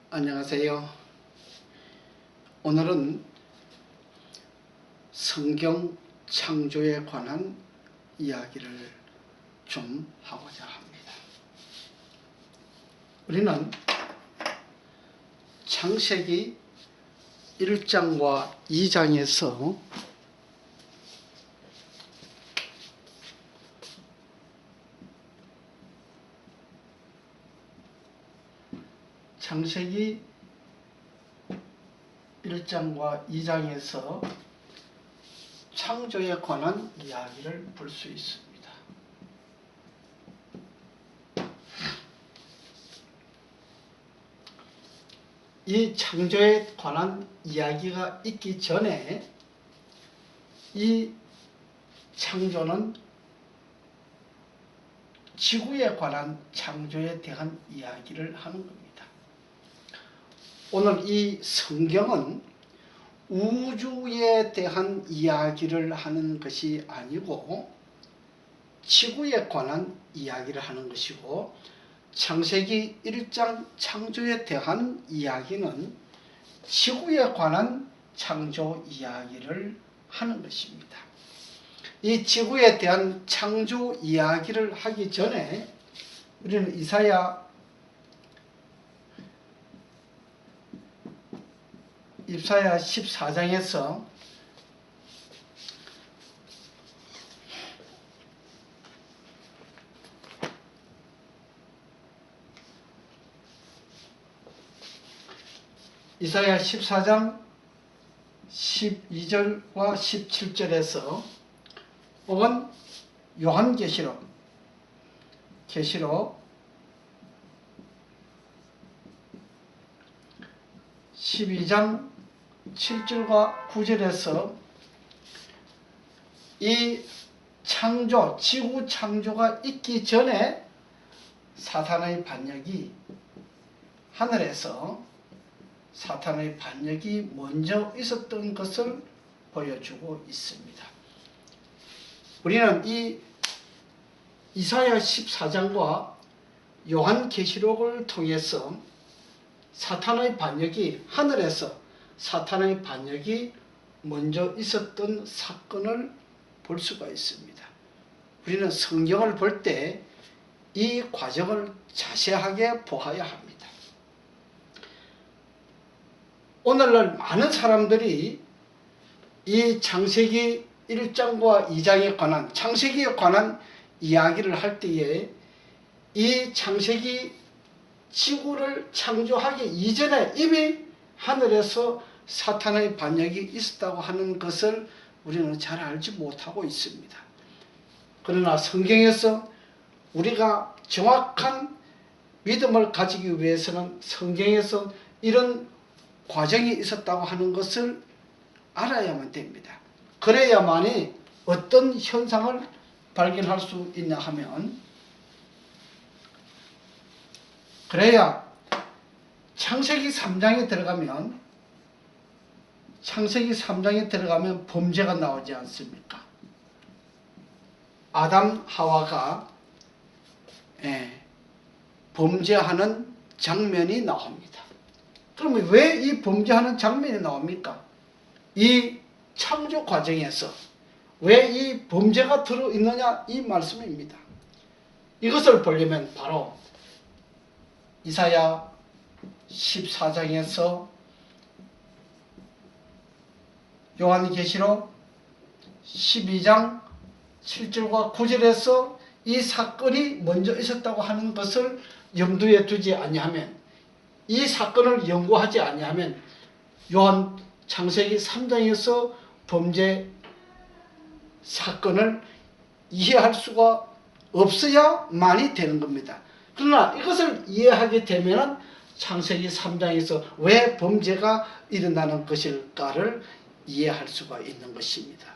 안녕하세요. 오늘은 성경 창조에 관한 이야기를 좀 하고자 합니다. 우리는 창세기 1장과 2장에서 창세기 1장과 2장에서 창조에 관한 이야기를 볼 수 있습니다. 이 창조에 관한 이야기가 있기 전에 이 창조는 지구에 관한 창조에 대한 이야기를 하는 겁니다. 오늘 이 성경은 우주에 대한 이야기를 하는 것이 아니고 지구에 관한 이야기를 하는 것이고, 창세기 1장 창조에 대한 이야기는 지구에 관한 창조 이야기를 하는 것입니다. 이 지구에 대한 창조 이야기를 하기 전에 우리는 이사야 14장에서 이사야 14장 12절과 17절에서 혹은 요한계시록 12장 7절과 9절에서 이 창조, 지구 창조가 있기 전에 사탄의 반역이 하늘에서 사탄의 반역이 먼저 있었던 것을 보여주고 있습니다. 우리는 이 이사야 14장과 요한계시록을 통해서 사탄의 반역이 하늘에서 사탄의 반역이 먼저 있었던 사건을 볼 수가 있습니다. 우리는 성경을 볼 때 이 과정을 자세하게 보아야 합니다. 오늘날 많은 사람들이 이 창세기 1장과 2장에 관한 창세기에 관한 이야기를 할 때에 이 창세기 지구를 창조하기 이전에 이미 하늘에서 사탄의 반역이 있었다고 하는 것을 우리는 잘 알지 못하고 있습니다. 그러나 성경에서 우리가 정확한 믿음을 가지기 위해서는 성경에서 이런 과정이 있었다고 하는 것을 알아야만 됩니다. 그래야만이 어떤 현상을 발견할 수 있냐 하면, 그래야 창세기 3장에 들어가면 범죄가 나오지 않습니까? 아담 하와가 범죄하는 장면이 나옵니다. 그러면 왜 이 범죄하는 장면이 나옵니까? 이 창조 과정에서 왜 이 범죄가 들어있느냐, 이 말씀입니다. 이것을 보려면 바로 이사야 14장에서 요한계시록 12장 7절과 9절에서 이 사건이 먼저 있었다고 하는 것을 염두에 두지 아니하면, 이 사건을 연구하지 아니하면 요한 창세기 3장에서 범죄 사건을 이해할 수가 없어야만이 되는 겁니다. 그러나 이것을 이해하게 되면 창세기 3장에서 왜 범죄가 일어나는 것일까를 이해할 수가 있는 것입니다.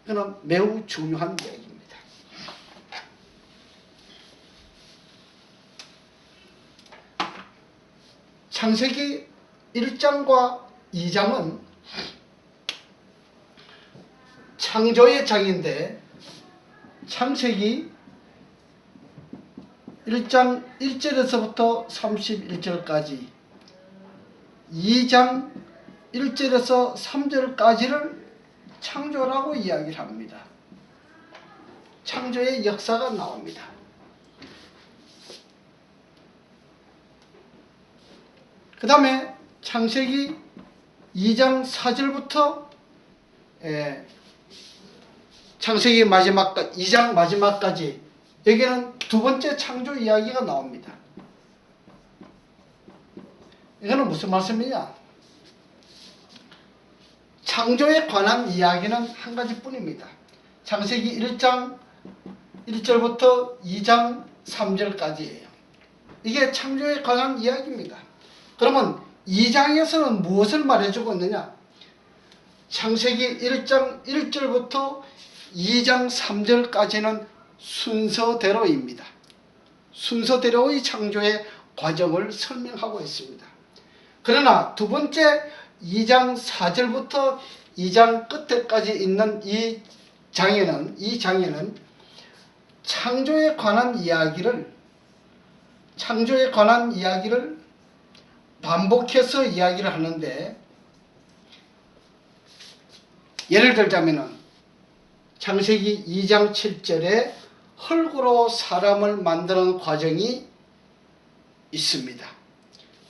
그는 매우 중요한 이야기입니다. 창세기 1장과 2장은 창조의 장인데, 창세기 1장 1절에서부터 31절까지, 2장 1절에서 3절까지를 창조라고 이야기를 합니다. 창조의 역사가 나옵니다. 그 다음에 창세기 2장 4절부터 창세기 2장 마지막까지 여기는 두 번째 창조 이야기가 나옵니다. 이거는 무슨 말씀이냐? 창조에 관한 이야기는 한 가지뿐입니다. 창세기 1장 1절부터 2장 3절까지예요. 이게 창조에 관한 이야기입니다. 그러면 2장에서는 무엇을 말해주고 있느냐? 창세기 1장 1절부터 2장 3절까지는 순서대로입니다. 순서대로의 창조의 과정을 설명하고 있습니다. 그러나 두 번째 2장 4절부터 2장 끝에까지 있는 이 장에는 창조에 관한 이야기를 반복해서 이야기를 하는데, 예를 들자면은 창세기 2장 7절에 흙으로 사람을 만드는 과정이 있습니다.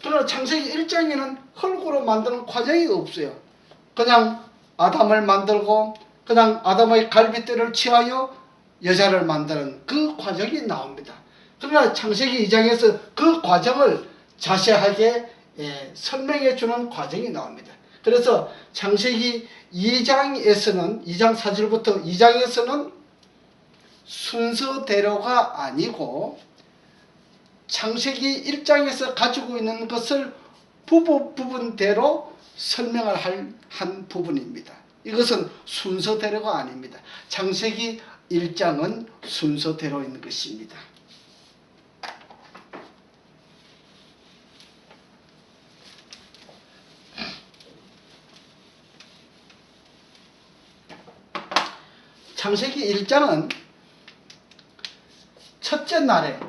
그러나 창세기 1장에는 흙으로 만드는 과정이 없어요. 그냥 아담을 만들고 그냥 아담의 갈빗대를 취하여 여자를 만드는 그 과정이 나옵니다. 그러나 창세기 2장에서 그 과정을 자세하게 설명해 주는 과정이 나옵니다. 그래서 창세기 2장에서는 2장 4절부터 2장에서는 순서대로가 아니고 창세기 1장에서 가지고 있는 것을 부분대로 설명을 한 부분입니다. 이것은 순서대로가 아닙니다. 창세기 1장은 순서대로인 것입니다. 창세기 1장은 첫째 날에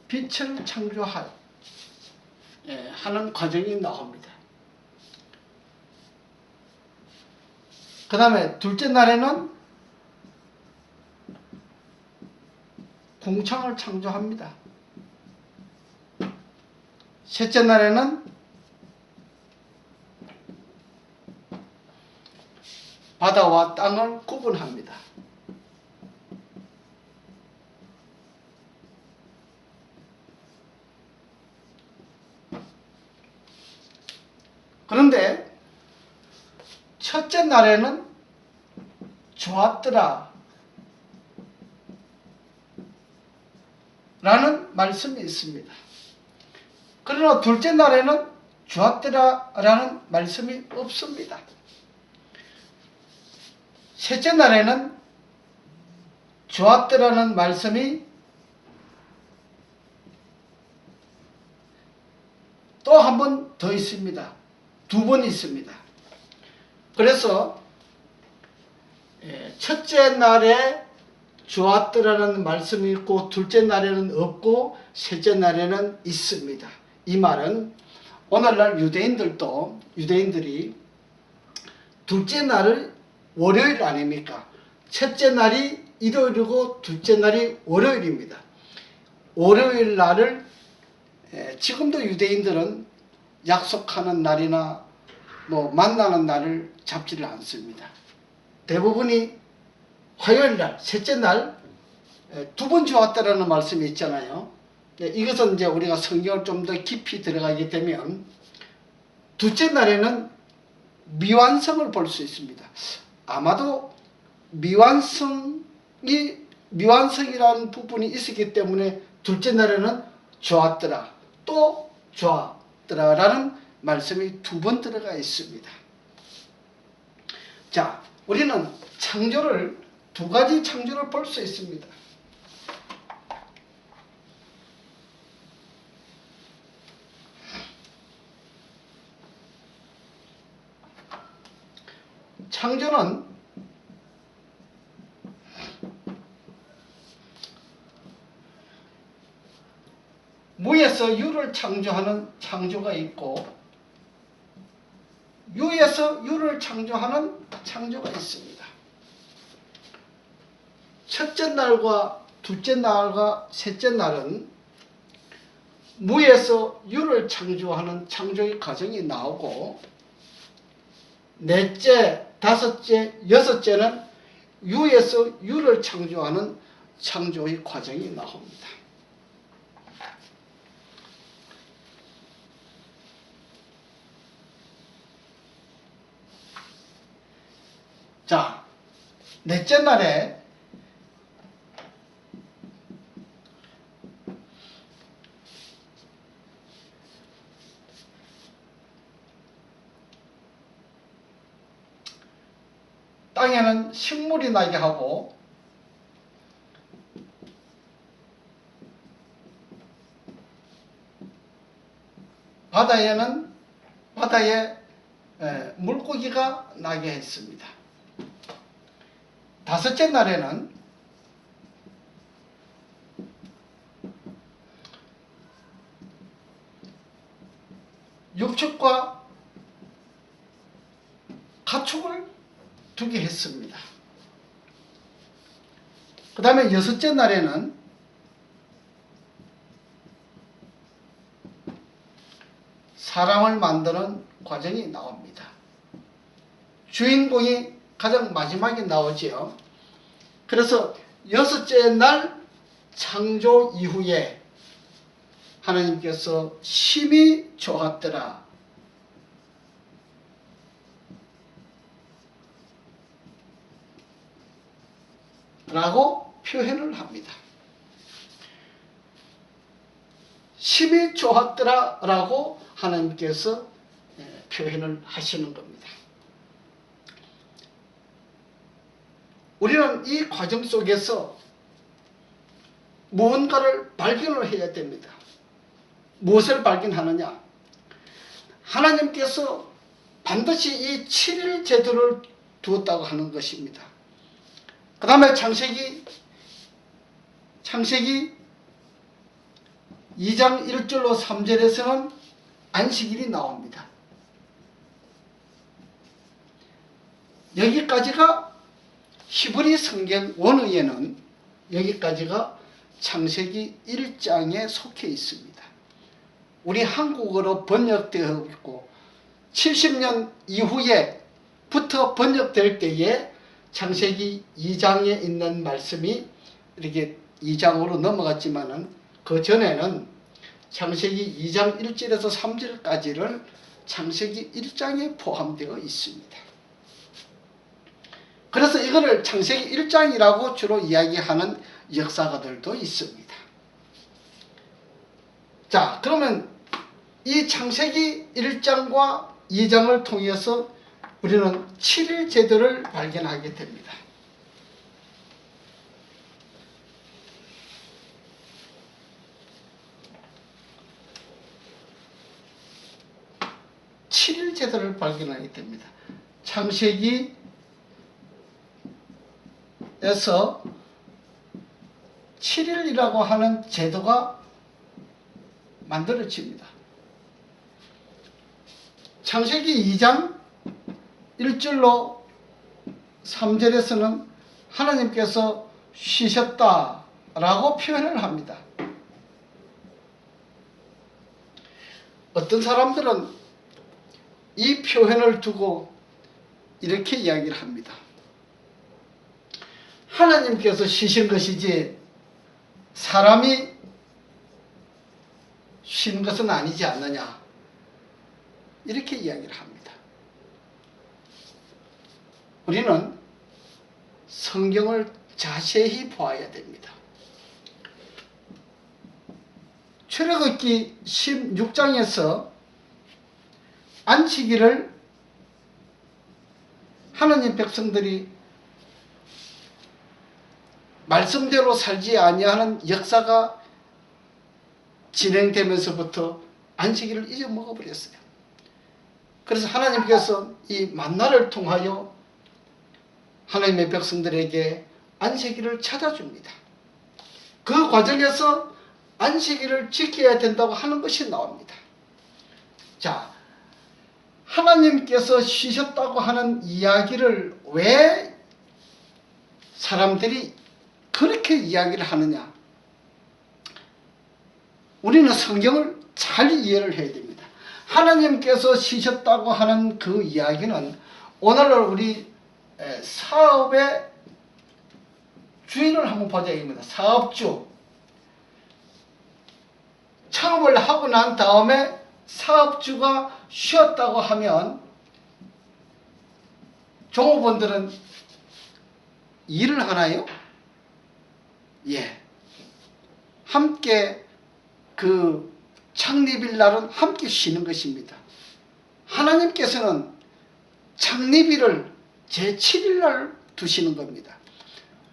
빛을 창조하는 과정이 나옵니다. 그 다음에 둘째 날에는 궁창을 창조합니다. 셋째 날에는 바다와 땅을 구분합니다. 그런데 첫째 날에는 좋았더라 라는 말씀이 있습니다. 그러나 둘째 날에는 좋았더라 라는 말씀이 없습니다. 셋째 날에는 좋았더라는 말씀이 또 한 번 더 있습니다. 두 번 있습니다. 그래서 첫째 날에 좋았더라는 말씀이 있고 둘째 날에는 없고 셋째 날에는 있습니다. 이 말은 오늘날 유대인들이 둘째 날을 월요일 아닙니까? 첫째 날이 일요일이고 둘째 날이 월요일입니다. 월요일 날을 지금도 유대인들은 약속하는 날이나 만나는 날을 잡지를 않습니다. 대부분이 화요일 날, 셋째 날 두 번 좋았다라는 말씀이 있잖아요. 이것은 이제 우리가 성경을 좀 더 깊이 들어가게 되면 둘째 날에는 미완성을 볼 수 있습니다. 아마도 미완성이라는 부분이 있었기 때문에 둘째 날에는 좋았더라, 또 좋았더라 라는 말씀이 두 번 들어가 있습니다. 자, 우리는 두 가지 창조를 볼 수 있습니다. 창조는 유에서 유를 창조하는 창조가 있고 유에서 유를 창조하는 창조가 있습니다. 첫째 날과 둘째 날과 셋째 날은 무에서 유를 창조하는 창조의 과정이 나오고 넷째, 다섯째, 여섯째는 유에서 유를 창조하는 창조의 과정이 나옵니다. 자, 넷째 날에 땅에는 식물이 나게 하고 바다에 물고기가 나게 했습니다. 다섯째 날에는 육축과 가축을 두게 했습니다. 그 다음에 여섯째 날에는 사람을 만드는 과정이 나옵니다. 주인공이 가장 마지막에 나오지요. 그래서 여섯째 날 창조 이후에 하나님께서 심히 좋았더라 라고 표현을 합니다. 심히 좋았더라 라고 하나님께서 표현을 하시는 겁니다. 우리는 이 과정 속에서 무언가를 발견을 해야 됩니다. 무엇을 발견하느냐? 하나님께서 반드시 이 7일 제도를 두었다고 하는 것입니다. 그 다음에 창세기 2장 1절로 3절에서는 안식일이 나옵니다. 여기까지가 히브리 성경 원어에는 여기까지가 창세기 1장에 속해 있습니다. 우리 한국어로 번역되어 있고 70년 이후에부터 번역될 때에 창세기 2장에 있는 말씀이 이렇게 2장으로 넘어갔지만은 그 전에는 창세기 2장 1절에서 3절까지를 창세기 1장에 포함되어 있습니다. 그래서 이거를 창세기 1장이라고 주로 이야기하는 역사가들도 있습니다. 자, 그러면 이 창세기 1장과 2장을 통해서 우리는 7일 제도를 발견하게 됩니다. 7일 제도를 발견하게 됩니다. 창세기에서 7일이라고 하는 제도가 만들어집니다. 창세기 2장 1절로 3절에서는 하나님께서 쉬셨다라고 표현을 합니다. 어떤 사람들은 이 표현을 두고 이렇게 이야기를 합니다. 하나님께서 쉬신 것이지 사람이 쉬는 것은 아니지 않느냐, 이렇게 이야기를 합니다. 우리는 성경을 자세히 보아야 됩니다. 출애굽기 16장에서 안식일을 하나님 백성들이 말씀대로 살지 아니하는 역사가 진행되면서부터 안식일을 잊어먹어버렸어요. 그래서 하나님께서 이 만나를 통하여 하나님의 백성들에게 안식일을 찾아줍니다. 그 과정에서 안식일을 지켜야 된다고 하는 것이 나옵니다. 자, 하나님께서 쉬셨다고 하는 이야기를 왜 사람들이 그렇게 이야기를 하느냐? 우리는 성경을 잘 이해를 해야 됩니다. 하나님께서 쉬셨다고 하는 그 이야기는 오늘날 우리 사업의 주인을 한번 보자 이겁니다. 사업주. 창업을 하고 난 다음에 사업주가 쉬었다고 하면 종업원들은 일을 하나요? 예. 함께 그 창립일 날은 함께 쉬는 것입니다. 하나님께서는 창립일을 제7일 날 두시는 겁니다.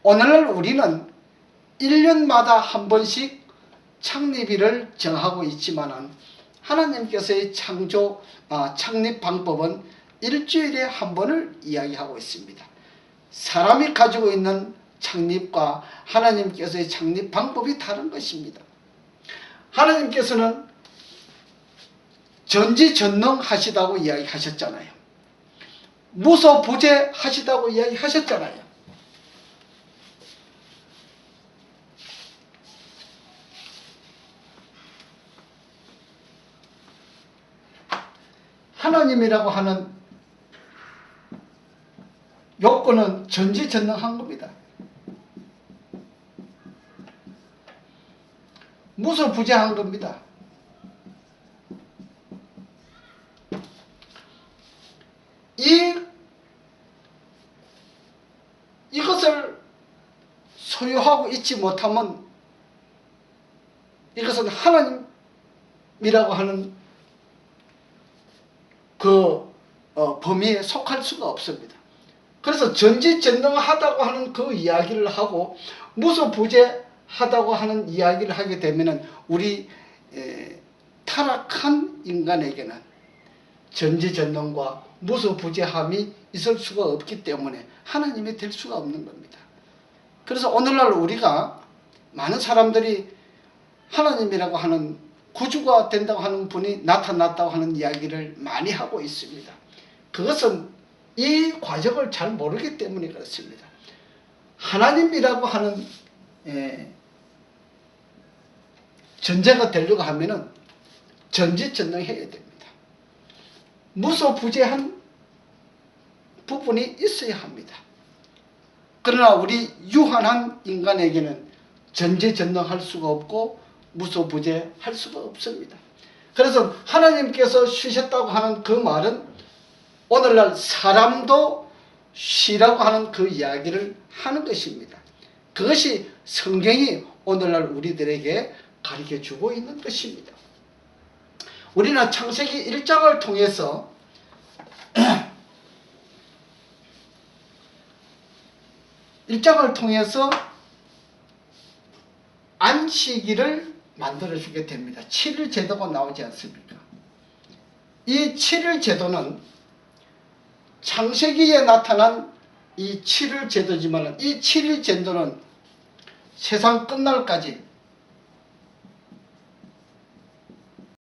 오늘날 우리는 1년마다 한 번씩 창립일을 정하고 있지만은 하나님께서의 창립 방법은 일주일에 한 번을 이야기하고 있습니다. 사람이 가지고 있는 창립과 하나님께서의 창립 방법이 다른 것입니다. 하나님께서는 전지전능하시다고 이야기하셨잖아요. 무소부재하시다고 이야기하셨잖아요. 하나님이라고 하는 요건은 전지전능한 겁니다. 무소부재한 겁니다. 이것을 소유하고 있지 못하면 이것은 하나님이라고 하는 그 범위에 속할 수가 없습니다. 그래서 전지전능하다고 하는 그 이야기를 하고 무소부재하다고 하는 이야기를 하게 되면은 우리 타락한 인간에게는 전지전능과 무소부재함이 있을 수가 없기 때문에 하나님이 될 수가 없는 겁니다. 그래서 오늘날 우리가 많은 사람들이 하나님이라고 하는 구주가 된다고 하는 분이 나타났다고 하는 이야기를 많이 하고 있습니다. 그것은 이 과정을 잘 모르기 때문에 그렇습니다. 하나님이라고 하는 존재가 되려고 하면은 전지전능해야 됩니다. 무소부재한 부분이 있어야 합니다. 그러나 우리 유한한 인간에게는 전지전능할 수가 없고 무소부재할 수가 없습니다. 그래서 하나님께서 쉬셨다고 하는 그 말은 오늘날 사람도 쉬라고 하는 그 이야기를 하는 것입니다. 그것이 성경이 오늘날 우리들에게 가르쳐주고 있는 것입니다. 우리는 창세기 1장을 통해서 안식일을 만들어주게 됩니다. 7일 제도가 나오지 않습니까? 이 7일 제도는 창세기에 나타난 이 7일 제도지만 이 7일 제도는 세상 끝날까지